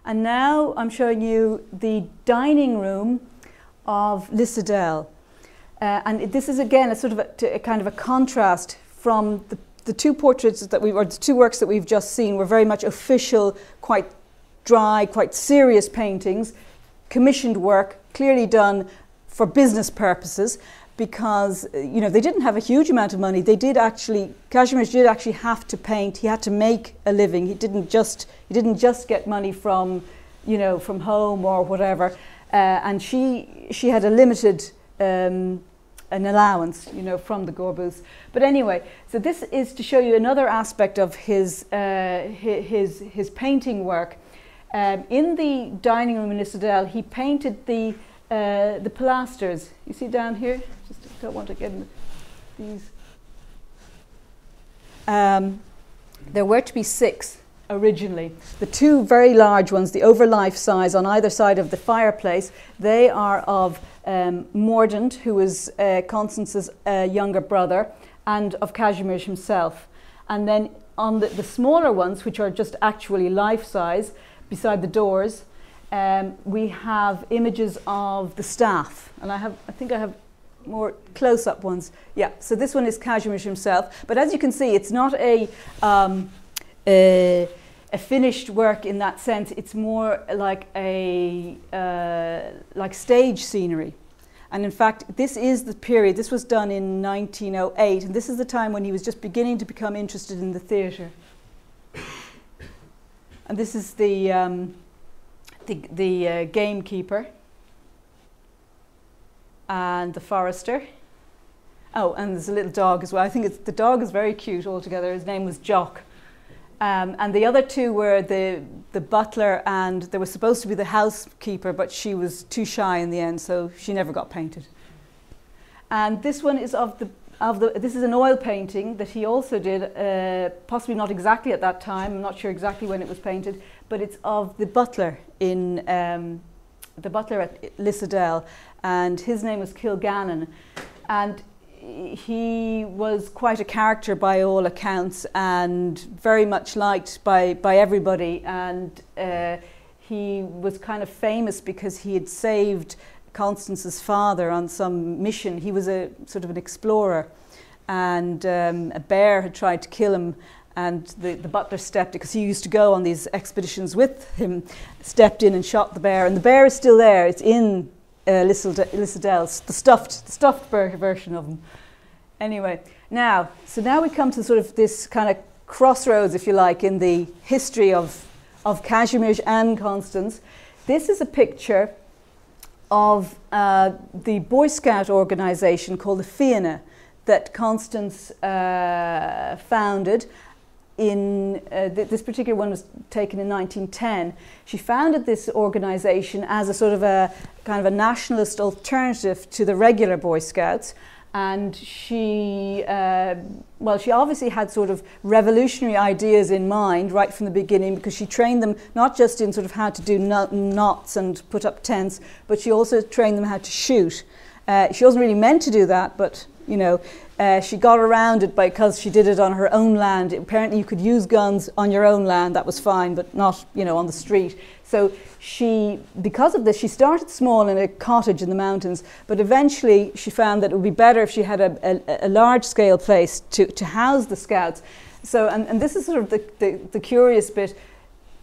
And now I'm showing you the dining room of Lissadell. And this is again a sort of a kind of a contrast from the two portraits that or the two works that we've just seen were very much official, quite dry, quite serious paintings, commissioned work, clearly done for business purposes, because you know they didn't have a huge amount of money. They did actually, Kazimierz did actually have to paint. He had to make a living. He didn't just get money from, you know, from home or whatever. And she had a limited an allowance, you know, from the Gore-Booths. But anyway, so this is to show you another aspect of his painting work. In the dining room in Lissadell, he painted the pilasters. You see down here? Just don't want to get in these. There were to be 6 originally. The 2 very large ones, the over-life size on either side of the fireplace, they are of Mordaunt, who was Constance's younger brother, and of Kazimierz himself. And then on the smaller ones, which are just actually life-size, beside the doors, we have images of the staff. And I think I have more close-up ones. Yeah, so this one is Kazimierz himself. But as you can see, it's not a finished work in that sense. It's more like like stage scenery. And in fact, this is the period. This was done in 1908, and this is the time when he was just beginning to become interested in the theatre. And this is the gamekeeper and the forester. Oh, and there's a little dog as well. I think the dog is very cute altogether. His name was Jock. And the other 2 were the butler, and there was supposed to be the housekeeper, but she was too shy in the end, so she never got painted. And this one is this is an oil painting that he also did, possibly not exactly at that time. I'm not sure exactly when it was painted, but it's of the butler in the butler at Lissadell, and his name was Kilgannon, and he was quite a character by all accounts, and very much liked by everybody. And he was kind of famous because he had saved Constance's father on some mission. He was a sort of an explorer, and a bear had tried to kill him, and the butler stepped, because he used to go on these expeditions with him, stepped in and shot the bear, and the bear is still there. It's in Lissadell, the stuffed version of him. Anyway, so now we come to sort of this kind of crossroads, if you like, in the history of Kazimierz and Constance. This is a picture of the Boy Scout organization called the Fianna that Constance founded. This particular one was taken in 1910. She founded this organization as a sort of a kind of a nationalist alternative to the regular Boy Scouts. And she obviously had sort of revolutionary ideas in mind right from the beginning, because she trained them not just in sort of how to do knots and put up tents, but she also trained them how to shoot. She wasn't really meant to do that, but you know, she got around it because she did it on her own land. Apparently you could use guns on your own land, that was fine, but not, you know, on the street. So because of this, she started small in a cottage in the mountains, but eventually she found that it would be better if she had a large-scale place to house the Scouts. So, and this is sort of the curious bit.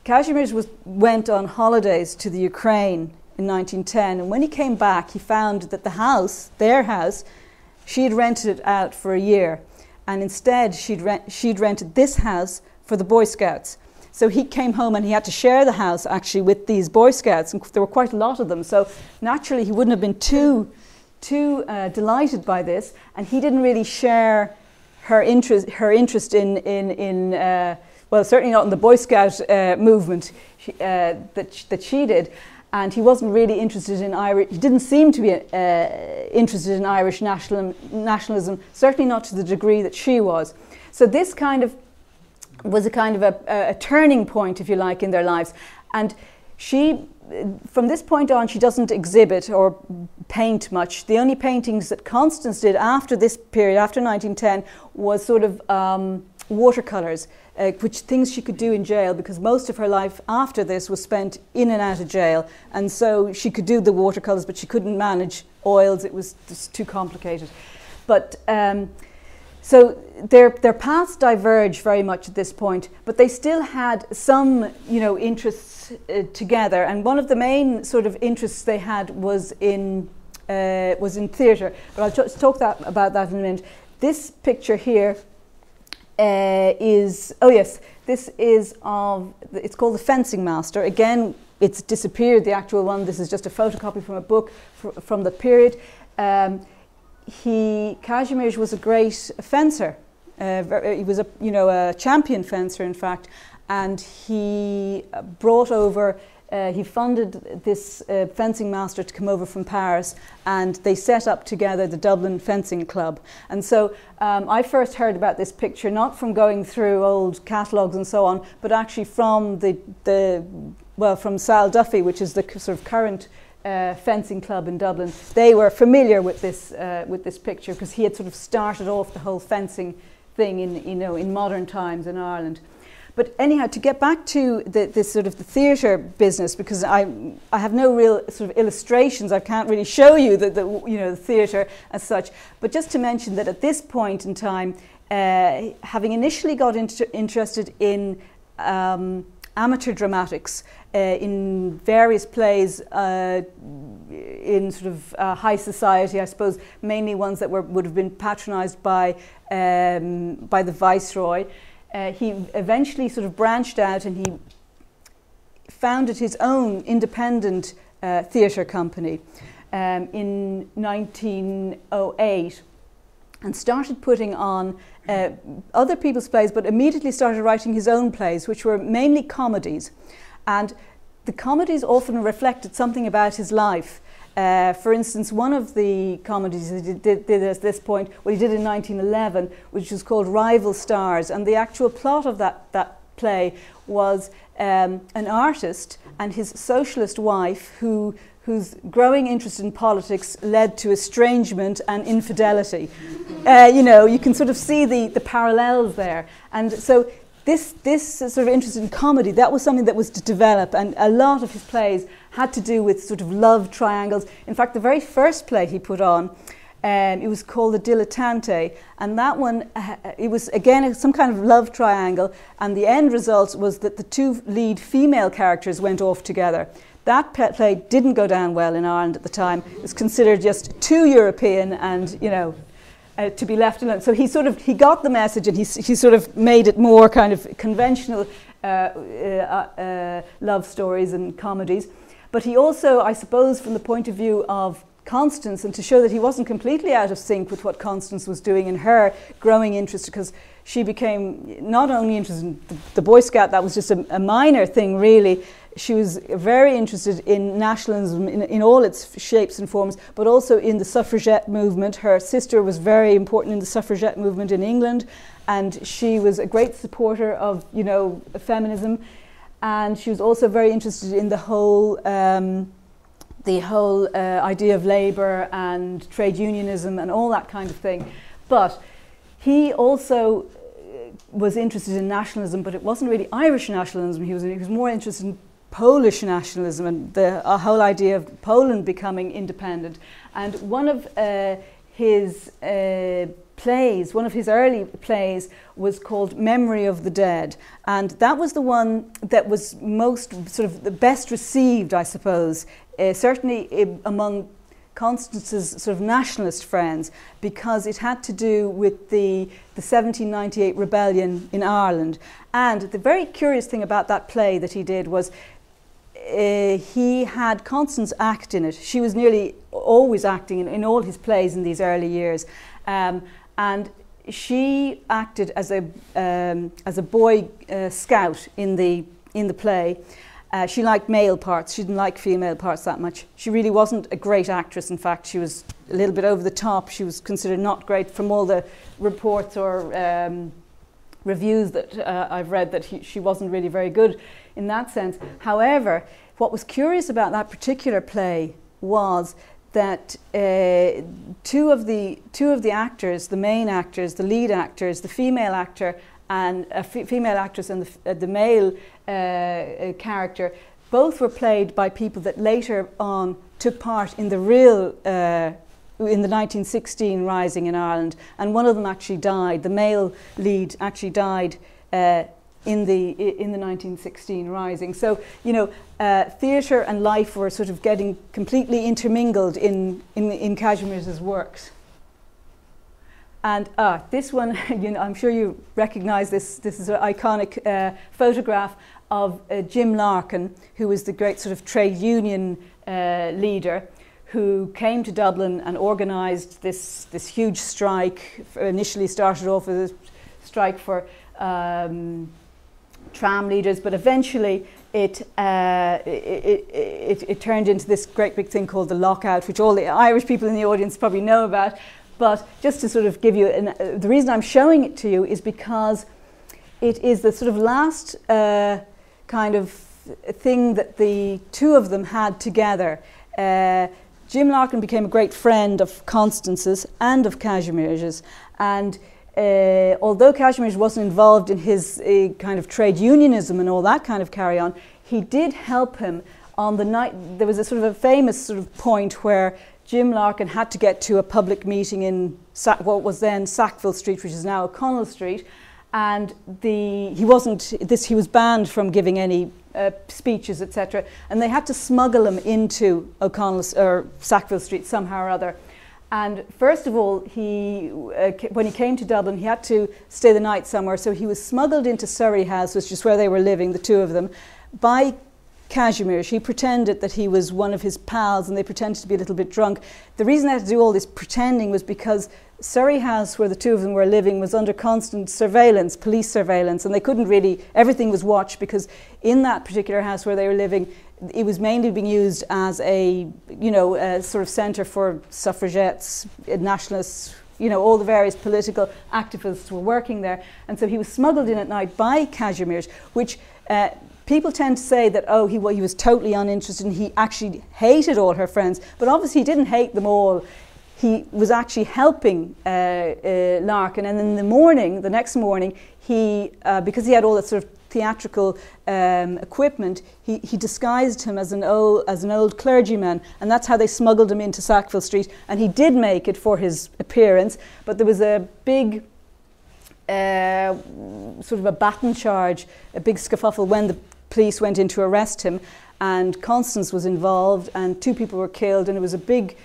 Kazimierz went on holidays to the Ukraine in 1910, and when he came back, he found that the house, their house, she had rented it out for a year, and instead she'd rented this house for the Boy Scouts. So he came home and he had to share the house actually with these Boy Scouts, and there were quite a lot of them. So naturally he wouldn't have been too delighted by this, and he didn't really share her interest in well, certainly not in the Boy Scout movement that she did. And he wasn't really interested in Irish, he didn't seem to be interested in Irish nationalism, certainly not to the degree that she was. So this kind of was a kind of a turning point, if you like, in their lives. And she, from this point on, she doesn't exhibit or paint much. The only paintings that Constance did after this period, after 1910, was sort of watercolours, which things she could do in jail, because most of her life after this was spent in and out of jail, and so she could do the watercolours, but she couldn't manage oils. It was just too complicated. But so their paths diverge very much at this point, but they still had some, interests together. And one of the main sort of interests they had was in theatre. But I'll just talk about that in a minute. This picture here is, this is of, it's called The Fencing Master. Again, it's disappeared, the actual one. This is just a photocopy from a book from the period. Kazimierz was a great fencer. He was a champion fencer, in fact, and he brought over. He funded this fencing master to come over from Paris, and they set up together the Dublin Fencing Club. And so I first heard about this picture not from going through old catalogues and so on, but actually from from Sal Duffy, which is the sort of current fencing club in Dublin. They were familiar with this picture because he had sort of started off the whole fencing thing in modern times in Ireland. But anyhow, to get back to this sort of the theatre business, because I have no real sort of illustrations, I can't really show you the theatre as such. But just to mention that at this point in time, having initially got interested in amateur dramatics in various plays in sort of high society, I suppose, mainly ones that would have been patronised by the Viceroy. He eventually sort of branched out and he founded his own independent theatre company in 1908 and started putting on other people's plays, but immediately started writing his own plays, which were mainly comedies. And the comedies often reflected something about his life. For instance, one of the comedies he did at this point, he did in 1911, which was called Rival Stars, and the actual plot of that play was an artist and his socialist wife whose growing interest in politics led to estrangement and infidelity. You can sort of see the parallels there. And so this sort of interest in comedy, that was something that was to develop, and a lot of his plays had to do with sort of love triangles. In fact, the very first play he put on, it was called The Dilettante, and that one, it was again some kind of love triangle, and the end result was that the two lead female characters went off together. That play didn't go down well in Ireland at the time. It was considered just too European and, to be left alone. So he got the message, and he sort of made it more kind of conventional love stories and comedies. But he also, I suppose, from the point of view of Constance, and to show that he wasn't completely out of sync with what Constance was doing in her growing interest, because she became not only interested in the Boy Scout, that was just a minor thing really. She was very interested in nationalism in all its shapes and forms, but also in the suffragette movement. Her sister was very important in the suffragette movement in England, and she was a great supporter of, feminism. And she was also very interested in the whole idea of labour and trade unionism and all that kind of thing. But he also was interested in nationalism, but it wasn't really Irish nationalism. He was more interested in Polish nationalism and the whole idea of Poland becoming independent. And one of his plays, one of his early plays, was called Memory of the Dead, and that was the one that was most sort of the best received, I suppose, certainly among Constance's sort of nationalist friends, because it had to do with the 1798 rebellion in Ireland. And the very curious thing about that play that he did was he had Constance act in it. She was nearly always acting in all his plays in these early years. And she acted as a boy scout in the play. She liked male parts. She didn't like female parts that much. She really wasn't a great actress. In fact, she was a little bit over the top. She was considered not great from all the reports or reviews that I've read, that she wasn't really very good in that sense. However, what was curious about that particular play was that two of the actors, the main actors, the lead actors, the female actor and a female actress and the male character, both were played by people that later on took part in the real in the 1916 rising in Ireland, and one of them actually died. The male lead actually died in the 1916 rising. So, you know, theatre and life were sort of getting completely intermingled in Kazimierz's works. And this one, you know, I'm sure you recognise this. This is an iconic photograph of Jim Larkin, who was the great sort of trade union leader, who came to Dublin and organised this huge strike. Initially started off as a strike for tram leaders, but eventually it turned into this great big thing called the lockout, which all the Irish people in the audience probably know about. But just to sort of give you, the reason I'm showing it to you is because it is the sort of last kind of thing that the two of them had together. Jim Larkin became a great friend of Constance's and of Kazimierz's, and although Kazimierz wasn't involved in his kind of trade unionism and all that kind of carry on, he did help him on the night. There was a sort of a famous sort of point where Jim Larkin had to get to a public meeting in what was then Sackville Street, which is now O'Connell Street, and he was banned from giving any speeches, etc. And they had to smuggle him into O'Connell or Sackville Street somehow or other. And first of all, when he came to Dublin, he had to stay the night somewhere. So he was smuggled into Surrey House, which is where they were living, the two of them, by Kazimierz. He pretended that he was one of his pals, and they pretended to be a little bit drunk. The reason they had to do all this pretending was because Surrey House, where the two of them were living, was under constant surveillance, police surveillance, and they couldn't really, everything was watched, because in that particular house where they were living, it was mainly being used as a, you know, a sort of centre for suffragettes, nationalists, you know, all the various political activists were working there. And so he was smuggled in at night by Kazimierz, which people tend to say that, oh, he was totally uninterested and he actually hated all her friends. But obviously he didn't hate them all. He was actually helping Larkin, and in the next morning, because he had all that sort of theatrical equipment, he disguised him as an old clergyman, and that's how they smuggled him into Sackville Street. And he did make it for his appearance, but there was a big sort of a baton charge, a big scuffle when the police went in to arrest him, and Constance was involved, and 2 people were killed, and it was a big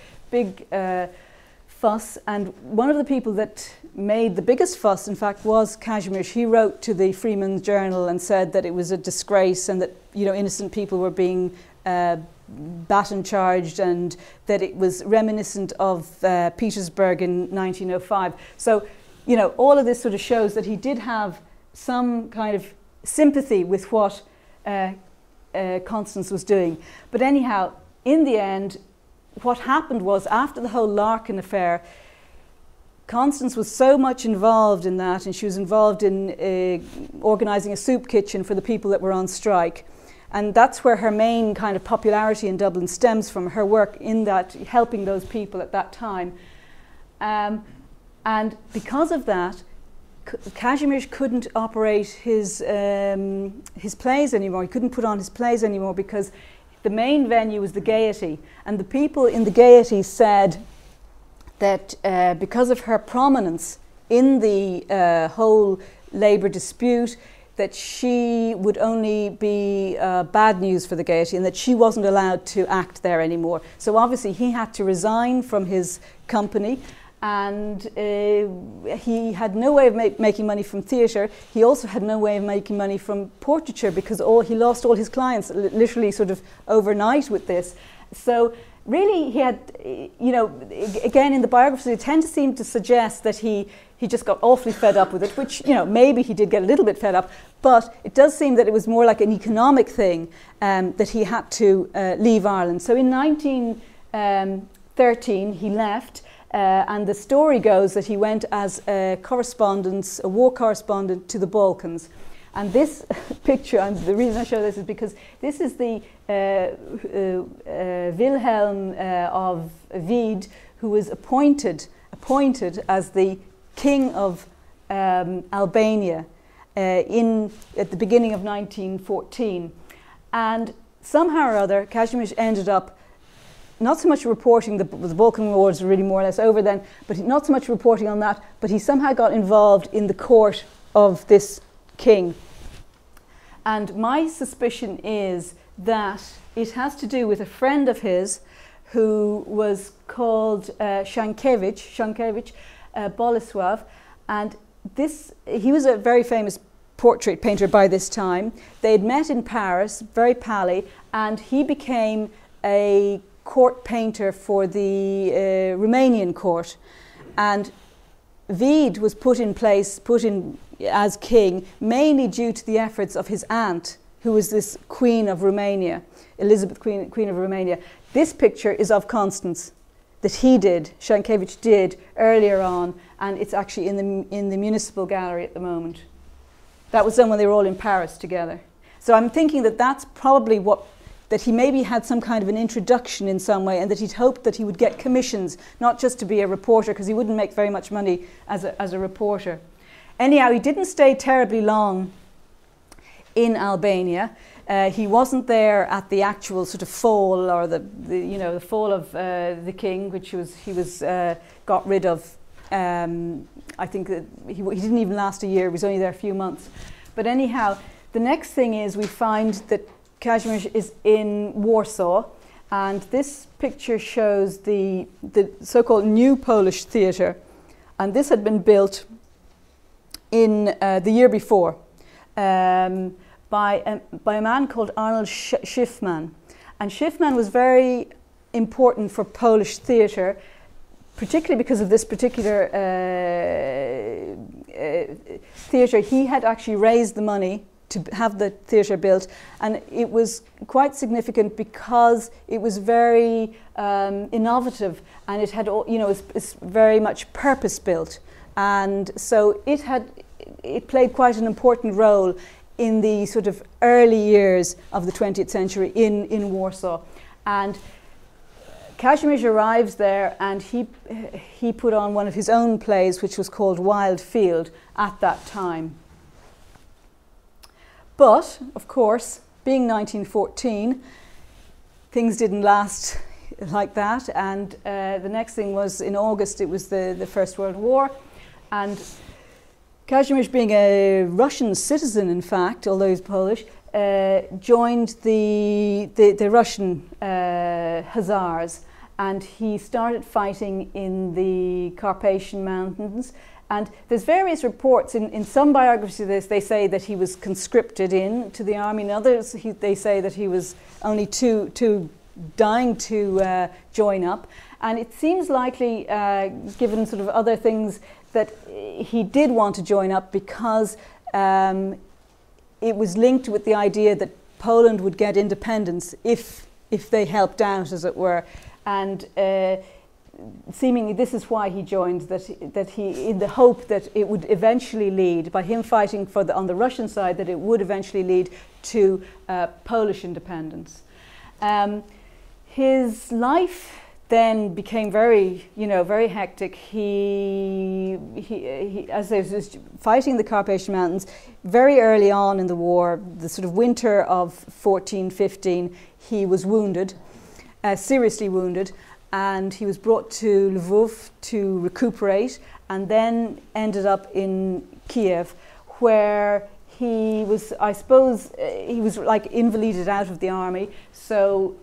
fuss. And one of the people that made the biggest fuss, in fact, was Kazimierz. He wrote to the Freeman's Journal and said that it was a disgrace, and that, you know, innocent people were being baton charged, and that it was reminiscent of Petersburg in 1905. So, you know, all of this sort of shows that he did have some kind of sympathy with what Constance was doing. But anyhow, in the end, what happened was, after the whole Larkin affair, Constance was so much involved in that, and she was involved in organising a soup kitchen for the people that were on strike. And that's where her main kind of popularity in Dublin stems from, her work in that, helping those people at that time. And because of that, Kazimierz couldn't operate his plays anymore. He couldn't put on his plays anymore, because the main venue was the Gaiety, and the people in the Gaiety said that because of her prominence in the whole labour dispute, that she would only be bad news for the Gaiety, and that she wasn't allowed to act there anymore. So obviously he had to resign from his company, and he had no way of making money from theatre. He also had no way of making money from portraiture, because he lost all his clients literally sort of overnight with this. So really he had, you know, again in the biographies they tend to seem to suggest that he just got awfully fed up with it, which, you know, maybe he did get a little bit fed up, but it does seem that it was more like an economic thing, that he had to leave Ireland. So in 1913 he left. And the story goes that he went as a war correspondent to the Balkans. And this picture, the reason I show this is because this is the Wilhelm of Wied, who was appointed as the king of Albania. at the beginning of 1914. And somehow or other, Kazimierz ended up not so much reporting, the Balkan Wars were really more or less over then, but not so much reporting on that, but he somehow got involved in the court of this king. And my suspicion is that it has to do with a friend of his who was called Sienkiewicz, Bolesław, and he was a very famous portrait painter by this time. They had met in Paris, very pally, and he became a court painter for the Romanian court. And Wied was put in as king, mainly due to the efforts of his aunt, who was this Queen of Romania, Elizabeth, Queen of Romania. This picture is of Constance, that Sienkiewicz did earlier on, and it's actually in the municipal gallery at the moment. That was done when they were all in Paris together. So I'm thinking that that's probably that he maybe had some kind of an introduction in some way, and that he'd hoped that he would get commissions, not just to be a reporter, because he wouldn't make very much money as a reporter. Anyhow, he didn't stay terribly long in Albania. He wasn't there at the actual sort of fall, or the fall of the king, which he was got rid of. I think that he didn't even last a year. He was only there a few months. But anyhow, the next thing is we find that Kazimierz is in Warsaw, and this picture shows the so-called New Polish Theatre, and this had been built in the year before by a man called Arnold Schiffman. And Schiffman was very important for Polish theatre, particularly because of this particular theatre. He had actually raised the money to have the theatre built, and it was quite significant because it was very innovative, and it had, it's very much purpose built, and so it played quite an important role in the sort of early years of the 20th century in Warsaw. And Kazimierz arrives there, and he put on one of his own plays, which was called Wild Field at that time. But, of course, being 1914, things didn't last like that, and the next thing was, in August, it was the First World War, and Kazimierz, being a Russian citizen, in fact, although he's Polish, joined the Russian Hussars, and he started fighting in the Carpathian Mountains. And there's various reports. In some biographies of this, they say that he was conscripted into the army. In others, they say that he was only too dying to join up. And it seems likely, given sort of other things, that he did want to join up because it was linked with the idea that Poland would get independence if they helped out, as it were. And seemingly this is why he joined, that he, in the hope that it would eventually lead, by him fighting on the Russian side, that it would eventually lead to Polish independence. His life then became very hectic. He as he was fighting the Carpathian Mountains, very early on in the war, the sort of winter of 14-15, he was wounded, seriously wounded, and he was brought to Lvov to recuperate, and then ended up in Kiev, where he was, I suppose, he was like invalided out of the army, so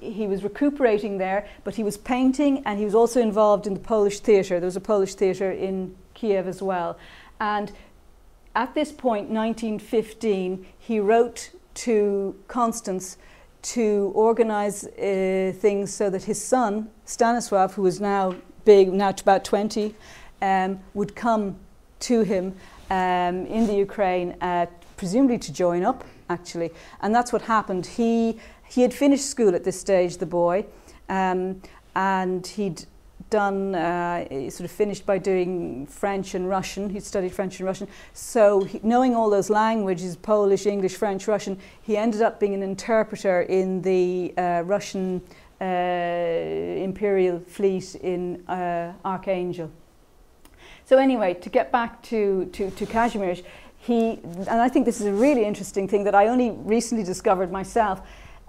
he was recuperating there, but he was painting, and he was also involved in the Polish theatre. There was a Polish theatre in Kiev as well. And at this point, 1915, he wrote to Constance to organize things so that his son, Stanisław, who was now big, now about 20, would come to him in the Ukraine, presumably to join up, actually. And that's what happened. He had finished school at this stage, the boy, and he'd done, sort of finished by doing French and Russian. He'd studied French and Russian. So knowing all those languages, Polish, English, French, Russian, he ended up being an interpreter in the Russian Imperial fleet in Archangel. So anyway, to get back to Kazimierz, and I think this is a really interesting thing that I only recently discovered myself,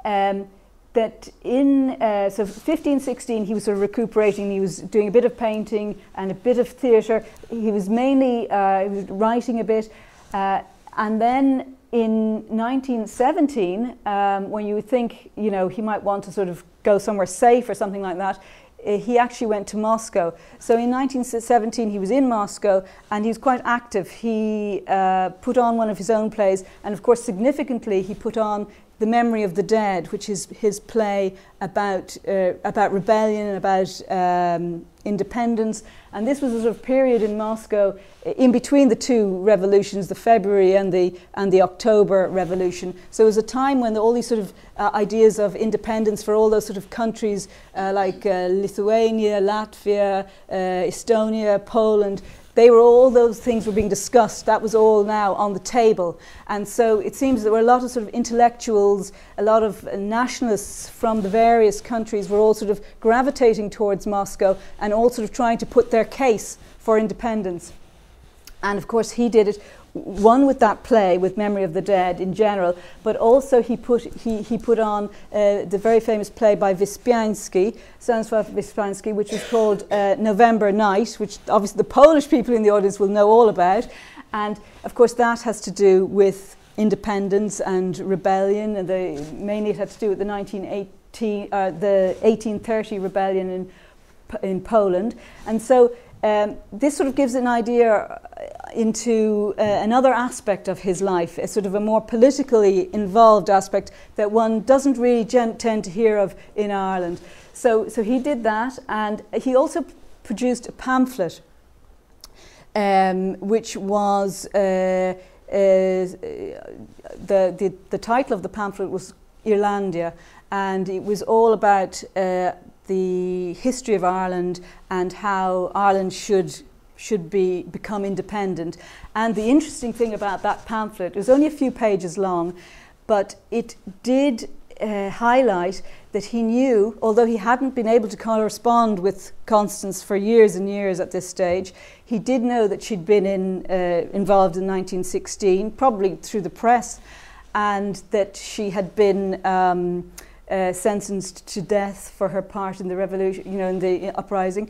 that in so 1516 he was sort of recuperating. He was doing a bit of painting and a bit of theatre. He was mainly he was writing a bit, and then in 1917, when you would think, you know, he might want to sort of go somewhere safe or something like that, he actually went to Moscow. So in 1917 he was in Moscow and he was quite active. He put on one of his own plays, and of course significantly he put on The Memory of the Dead, which is his play about rebellion, about independence. And this was a sort of period in Moscow in between the two revolutions, the February and the October Revolution. So it was a time when all these sort of ideas of independence for all those sort of countries like Lithuania, Latvia, Estonia, Poland, all those things were being discussed. That was all now on the table. And so it seems there were a lot of sort of intellectuals, a lot of nationalists from the various countries were all sort of gravitating towards Moscow and all sort of trying to put their case for independence. And of course he did it, one with that play, with Memory of the Dead in general, but also he put on the very famous play by Stanisław Wyspiański, which was called November Night, which obviously the Polish people in the audience will know all about. And of course that has to do with independence and rebellion, and mainly it had to do with the 1830 rebellion in Poland. And so this sort of gives an idea into another aspect of his life, a sort of a more politically involved aspect that one doesn't really tend to hear of in Ireland. So he did that, and he also produced a pamphlet, which was the title of the pamphlet was Irlandia, and it was all about the history of Ireland and how Ireland should become independent. And the interesting thing about that pamphlet, it was only a few pages long, but it did highlight that he knew, although he hadn't been able to correspond with Constance for years and years at this stage, he did know that she'd been involved in 1916, probably through the press, and that she had been sentenced to death for her part in the revolution, you know, in the uprising,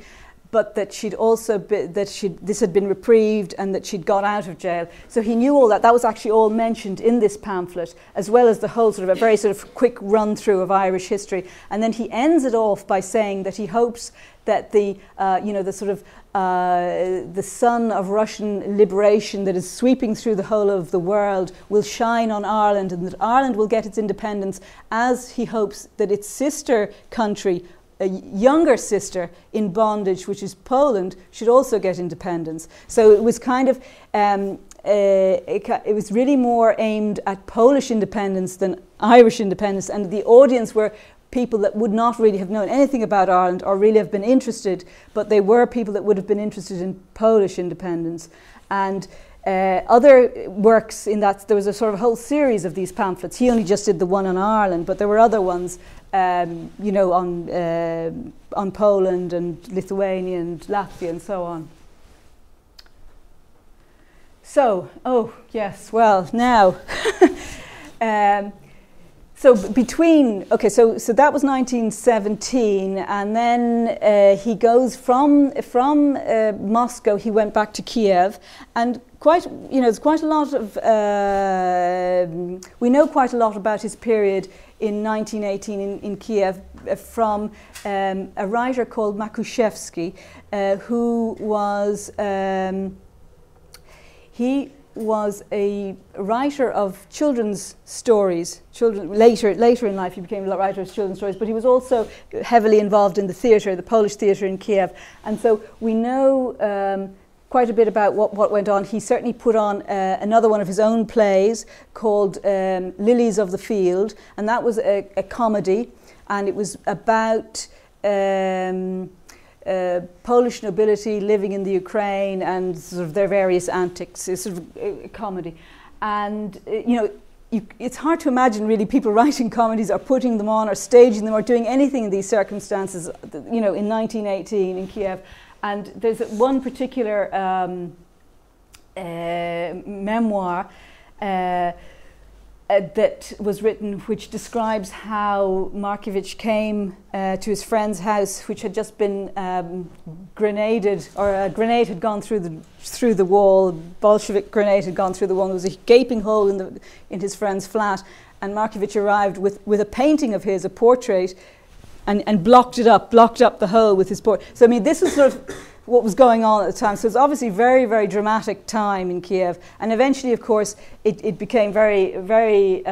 but that she'd also this had been reprieved and that she'd got out of jail. So he knew all that. That was actually all mentioned in this pamphlet, as well as the whole sort of a very sort of quick run through of Irish history. And then he ends it off by saying that he hopes that the sort of the sun of Russian liberation that is sweeping through the whole of the world will shine on Ireland, and that Ireland will get its independence, as he hopes that its sister country, a younger sister in bondage, which is Poland, should also get independence. So it was kind of, it was really more aimed at Polish independence than Irish independence, and the audience were people that would not really have known anything about Ireland or really have been interested, but they were people that would have been interested in Polish independence. And other works in that, there was a sort of whole series of these pamphlets. He only just did the one on Ireland, but there were other ones, you know, on Poland and Lithuania and Latvia and so on. So, oh yes, well now, so between, okay, so that was 1917, and then he goes from Moscow, he went back to Kiev, and quite, you know, there's quite a lot of, we know quite a lot about his period in 1918 in Kiev from a writer called Makuszewski, who was, he was a writer of children's stories. Later in life he became a writer of children's stories, but he was also heavily involved in the theatre, the Polish theatre in Kiev. And so we know quite a bit about what went on. He certainly put on another one of his own plays called Lilies of the Field, and that was a comedy, and it was about Polish nobility living in the Ukraine and sort of their various antics. It's sort of a comedy. And, you know, it's hard to imagine really people writing comedies or putting them on or staging them or doing anything in these circumstances, you know, in 1918 in Kiev. And there's one particular memoir that was written, which describes how Markiewicz came to his friend's house, which had just been grenaded, or a grenade had gone through the wall. Bolshevik grenade had gone through the wall. There was a gaping hole in his friend's flat, and Markiewicz arrived with a painting of his, a portrait, and blocked up the hole with his portrait. So I mean, this is sort of what was going on at the time. So it's obviously very, very dramatic time in Kiev. And eventually, of course, it became very, very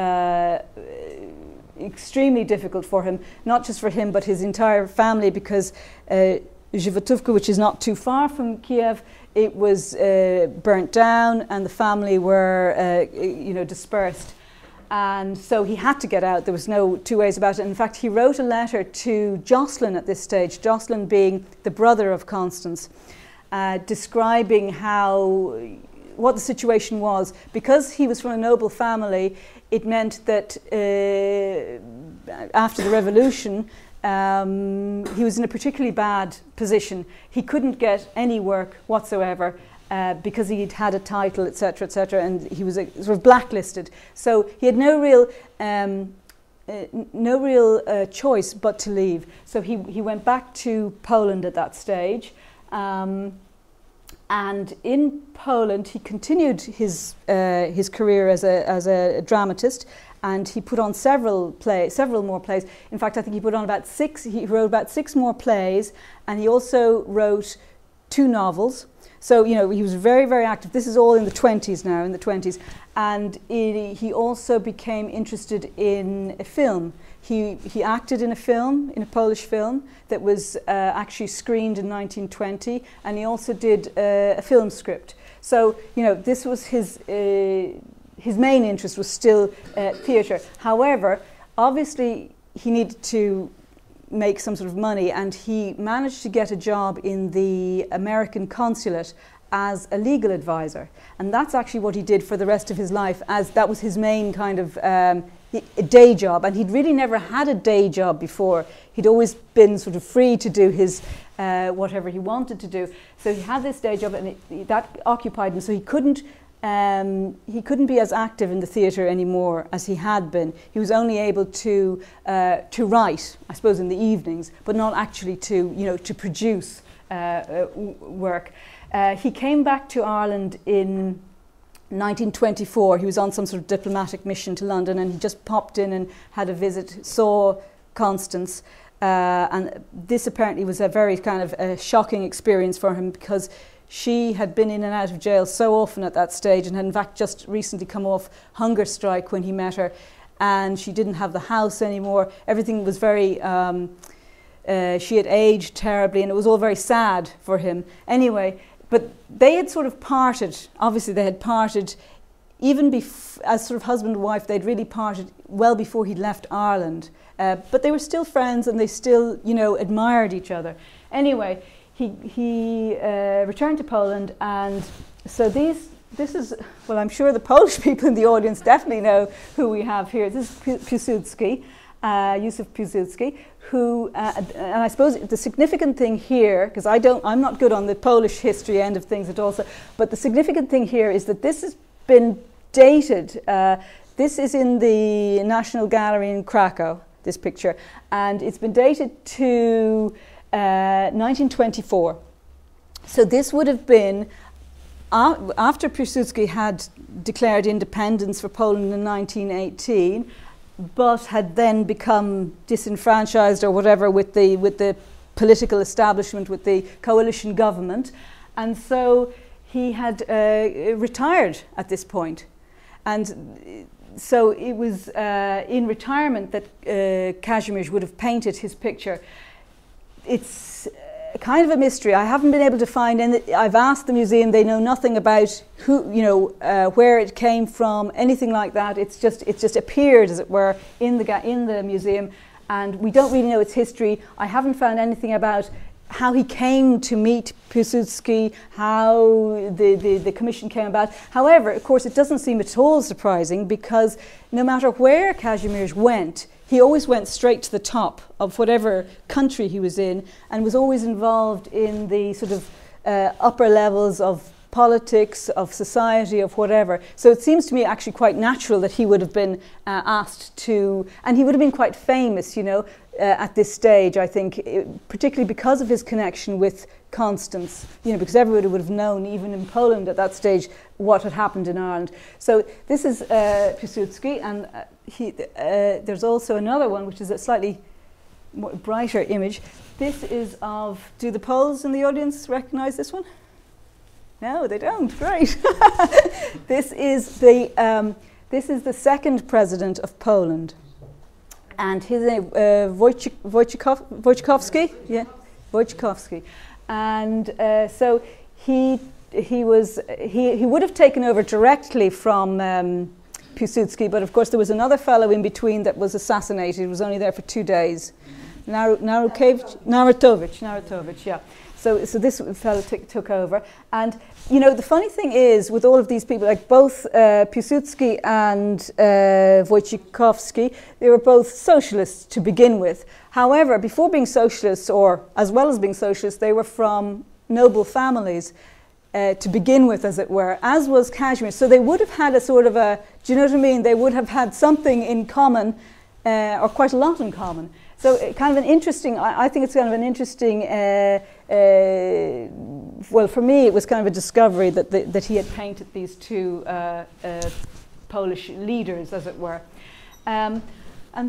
extremely difficult for him, not just for him, but his entire family, because Żywotówka, which is not too far from Kiev, it was burnt down, and the family were, dispersed. And so he had to get out. There was no two ways about it. In fact, he wrote a letter to Jocelyn at this stage, Jocelyn being the brother of Constance, describing what the situation was. Because he was from a noble family, it meant that after the revolution, he was in a particularly bad position. He couldn't get any work whatsoever. Because he'd had a title, etc., and he was sort of blacklisted. So he had no real choice but to leave. So he went back to Poland at that stage, and in Poland he continued his career as a dramatist, and he put on several more plays. In fact, I think he put on about 6. He wrote about 6 more plays, and he also wrote 2 novels. So, he was very, very active. This is all in the 20s now, And he also became interested in a film. He acted in a film, in a Polish film, that was actually screened in 1920. And he also did a film script. So, this was his main interest was still theatre. However, obviously, he needed to make some sort of money, and he managed to get a job in the American consulate as a legal advisor, and that's actually what he did for the rest of his life, as that was his main kind of day job. And he'd really never had a day job before. He'd always been sort of free to do his whatever he wanted to do. So he had this day job, and that occupied him, so he couldn't be as active in the theatre anymore as he had been. He was only able to write, I suppose, in the evenings, but not actually to produce work. He came back to Ireland in 1924. He was on some sort of diplomatic mission to London, and he just popped in and had a visit, saw Constance, and this apparently was a very kind of shocking experience for him, because she had been in and out of jail so often at that stage, and had in fact just recently come off hunger strike when he met her, and she didn't have the house anymore. Everything was very, she had aged terribly, and it was all very sad for him. Anyway, but they had sort of parted. Obviously they had parted, even as sort of husband and wife, they'd really parted well before he'd left Ireland. But they were still friends, and they still, admired each other. Anyway, he returned to Poland, and so this is, well, I'm sure the Polish people in the audience definitely know who we have here. This is Piłsudski, Józef Piłsudski, who, and I suppose the significant thing here, because I'm not good on the Polish history end of things at all, but the significant thing here is that this has been dated. This is in the National Gallery in Krakow, this picture, and it's been dated to 1924. So this would have been after Piłsudski had declared independence for Poland in 1918, but had then become disenfranchised or whatever with the political establishment, with the coalition government, and so he had retired at this point. And so it was in retirement that Kazimierz would have painted his picture. It's kind of a mystery. I haven't been able to find any. I've asked the museum; they know nothing about who, where it came from, anything like that. It's just appeared, as it were, in the museum, and we don't really know its history. I haven't found anything about how he came to meet Piłsudski, how the commission came about. However, of course, it doesn't seem at all surprising, because no matter where Kazimierz went, he always went straight to the top of whatever country he was in, and was always involved in the sort of upper levels of politics, of society, of whatever. So it seems to me actually quite natural that he would have been asked to, and he would have been quite famous, you know, at this stage, I think, particularly because of his connection with Constance, you know, because everybody would have known, even in Poland at that stage, what had happened in Ireland. So this is Piłsudski, and there's also another one, which is a slightly more brighter image. This is of, do the Poles in the audience recognize this one? No, they don't. Great. This is the second president of Poland, and his name Wojciechowski. Yeah, Wojciechowski, and so he would have taken over directly from Piłsudski, but of course there was another fellow in between that was assassinated. He was only there for 2 days. Narutowicz, yeah. So this fellow took over, and you know the funny thing is with all of these people, like both Piłsudski and Wojciechowski, they were both socialists to begin with. However, before being socialists, or as well as being socialists, they were from noble families to begin with, as it were, as was Kazimierz. So they would have had a sort of a, do you know what I mean? They would have had something in common, or quite a lot in common. So kind of an interesting, I think it's kind of an interesting, well, for me it was kind of a discovery that he had painted these two Polish leaders, as it were. And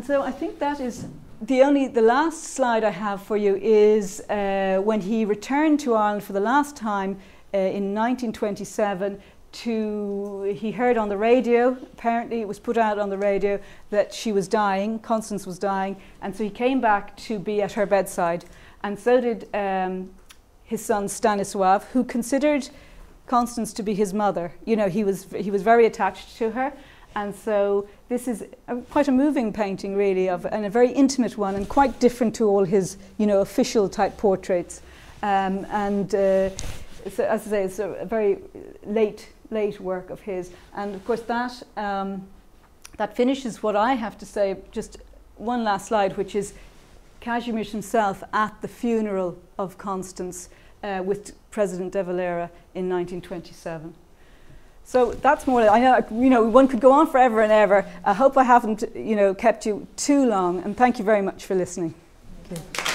so I think that is the last slide I have for you is when he returned to Ireland for the last time in 1927. He heard on the radio, apparently it was put out on the radio, that she was dying, Constance was dying, and so he came back to be at her bedside, and so did his son Stanisław, who considered Constance to be his mother. You know, he was very attached to her, and so this is quite a moving painting, really, and a very intimate one, and quite different to all his, you know, official type portraits. So, as I say, it's a very late work of his, and of course that that finishes what I have to say. Just one last slide, which is Kazimierz himself at the funeral of Constance with President de Valera in 1927. So that's more. I know, you know, one could go on forever and ever. I hope I haven't, you know, kept you too long, and thank you very much for listening. Thank you.